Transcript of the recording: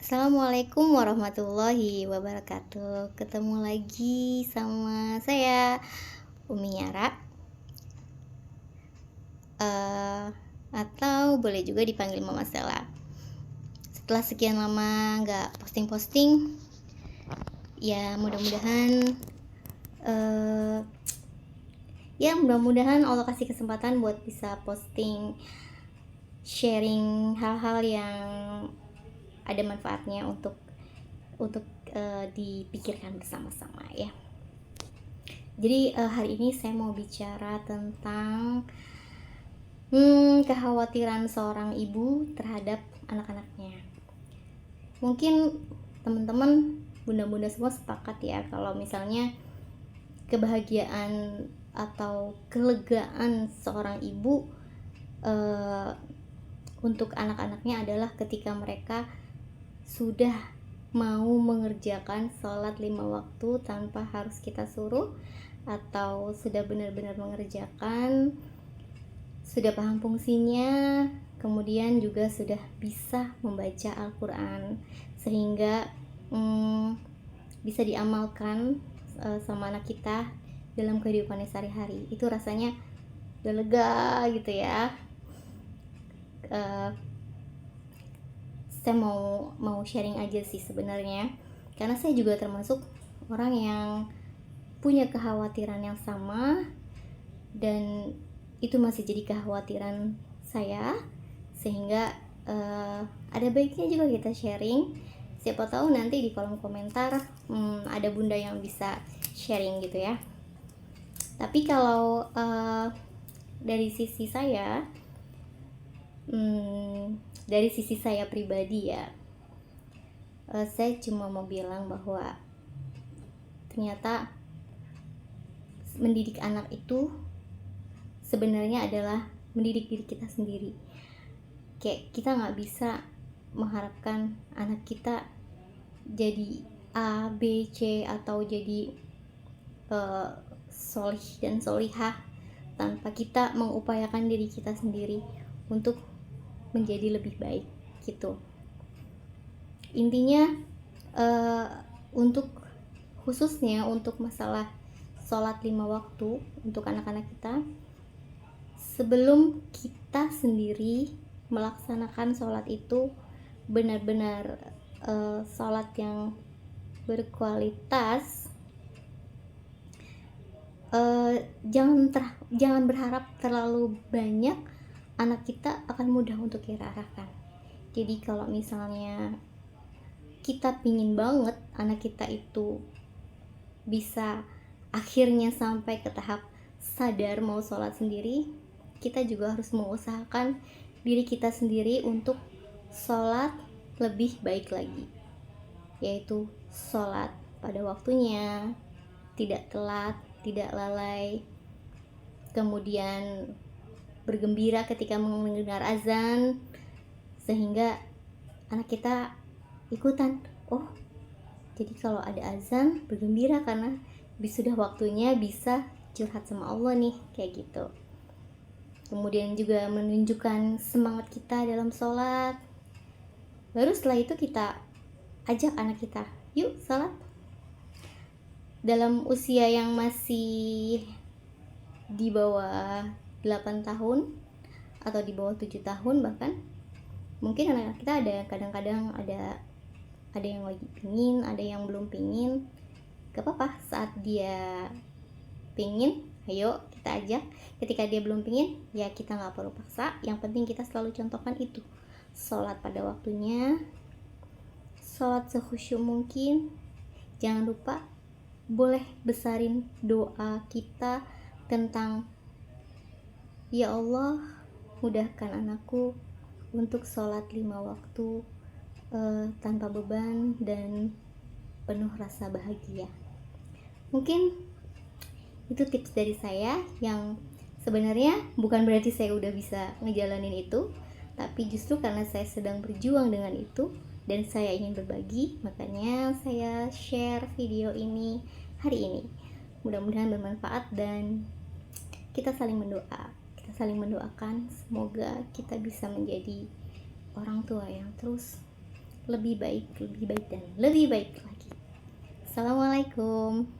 Assalamualaikum warahmatullahi wabarakatuh. Ketemu lagi sama saya Umi Yara, eh, atau boleh juga dipanggil Mama Stella. Setelah sekian lama nggak posting-posting, ya eh, mudah-mudahan Allah kasih kesempatan buat bisa posting, sharing hal-hal yang ada manfaatnya untuk dipikirkan bersama-sama ya. Jadi hari ini saya mau bicara tentang kekhawatiran seorang ibu terhadap anak-anaknya. Mungkin teman-teman bunda-bunda semua sepakat ya kalau misalnya kebahagiaan atau kelegaan seorang ibu untuk anak-anaknya adalah ketika mereka sudah mau mengerjakan sholat 5 waktu tanpa harus kita suruh, atau sudah benar-benar mengerjakan, sudah paham fungsinya, kemudian juga sudah bisa membaca Al-Quran sehingga bisa diamalkan sama anak kita dalam kehidupannya sehari-hari. Itu rasanya udah lega gitu ya. Saya mau sharing aja sih sebenarnya, karena saya juga termasuk orang yang punya kekhawatiran yang sama, dan itu masih jadi kekhawatiran saya, sehingga ada baiknya juga kita sharing. Siapa tahu nanti di kolom komentar ada bunda yang bisa sharing gitu ya. Tapi kalau dari sisi saya, dari sisi saya pribadi ya, saya cuma mau bilang bahwa ternyata mendidik anak itu sebenarnya adalah mendidik diri kita sendiri. Kayak kita nggak bisa mengharapkan anak kita jadi A, B, C atau jadi solih dan solihah tanpa kita mengupayakan diri kita sendiri untuk menjadi lebih baik gitu. Intinya untuk khususnya untuk masalah sholat 5 waktu untuk anak-anak kita, sebelum kita sendiri melaksanakan sholat itu benar-benar sholat yang berkualitas, jangan berharap terlalu banyak, anak kita akan mudah untuk kita arahkan. Jadi kalau misalnya kita pingin banget anak kita itu bisa akhirnya sampai ke tahap sadar mau sholat sendiri, kita juga harus mengusahakan diri kita sendiri untuk sholat lebih baik lagi, yaitu sholat pada waktunya, tidak telat, tidak lalai, kemudian bergembira ketika mendengar azan, sehingga anak kita ikutan, oh jadi kalau ada azan bergembira karena sudah waktunya bisa curhat sama Allah nih, kayak gitu. Kemudian juga menunjukkan semangat kita dalam sholat. Baru setelah itu kita ajak anak kita, yuk sholat. Dalam usia yang masih di bawah 8 tahun atau di bawah 7 tahun bahkan, mungkin anak-anak kita ada kadang-kadang ada yang lagi pingin, ada yang belum pingin. Gak apa-apa, saat dia pingin, ayo kita ajak. Ketika dia belum pingin, ya kita gak perlu paksa. Yang penting kita selalu contohkan itu, sholat pada waktunya, sholat sekhusyuk mungkin. Jangan lupa boleh besarin doa kita tentang, ya Allah mudahkan anakku untuk sholat 5 waktu tanpa beban dan penuh rasa bahagia. Mungkin itu tips dari saya, yang sebenarnya bukan berarti saya udah bisa ngejalanin itu, tapi justru karena saya sedang berjuang dengan itu dan saya ingin berbagi, makanya saya share video ini hari ini. Mudah-mudahan bermanfaat dan kita saling mendoakan semoga kita bisa menjadi orang tua yang terus lebih baik dan lebih baik lagi. Assalamualaikum.